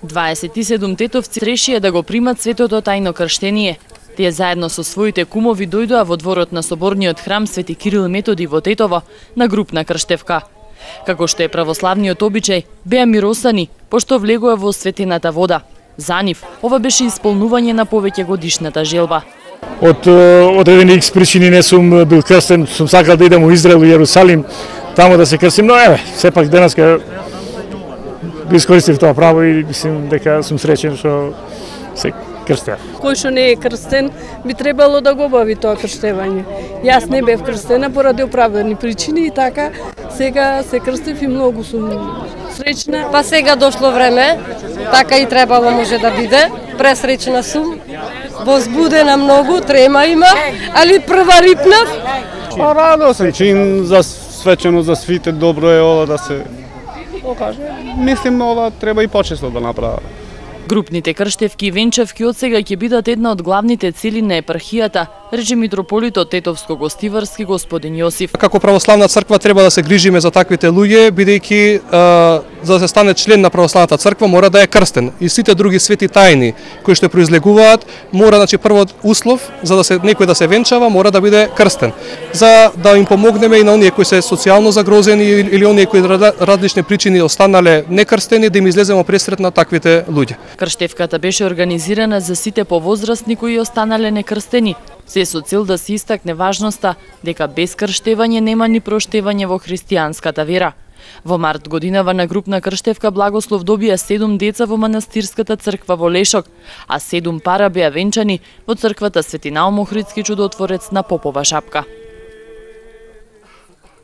27 тетовци решија да го примат светото тајно крштение. Тие заедно со своите кумови дојдоа во дворот на соборниот храм Свети Кирил Методи во Тетово на групна крштевка. Како што е православниот обичај, беа миросани, пошто влегоа во светената вода. За нив, ова беше исполнување на повеќе годишната желба. Од одредени икс причини не сум бил крстен, сум сакал да идам во Израел и Јерусалим, таму да се крстим, но сепак денеска искористив тоа право и мислим дека сум среќен што се крстев. Кој што не е крстен, би требало да го обави тоа крштевање. Јас не бев крстена поради оправдани причини и така сега се крстев и многу сум среќна. Па сега дошло време, така и требало може да биде. Пресреќна сум, возбудена многу, трема има, али прва рипнав. Радосен чин за свечено за свите, добро е ова да се покаже. Мислим ова треба и почесто да направи. Групните крштевки и венчавки од сега ќе бидат една од главните цели на епархијата, рече митрополитот Тетовско-Гостиварски господин Јосиф. Како православна црква треба да се грижиме за таквите луѓе, бидејќи за да се стане член на православната црква мора да е крстен. И сите други свети тајни кои што произлегуваат, мора, значи, првиот услов за да се некој да се венчава мора да биде крстен. За да им помогнеме и на оние кои се социјално загрозени или оние кои различни причини останале некрстени, да им излеземе пресред на таквите луѓе. Крштевката беше организирана за сите повозрастни кои останале некрстени, се со цел да се истакне важноста дека без крштевање нема ни проштевање во христијанската вера. Во март годинава на групна крштевка благослов добија 7 деца во манастирската црква во Лешок, а 7 пара беа венчани во црквата Свети Наум Охридски чудотворец на Попова Шапка.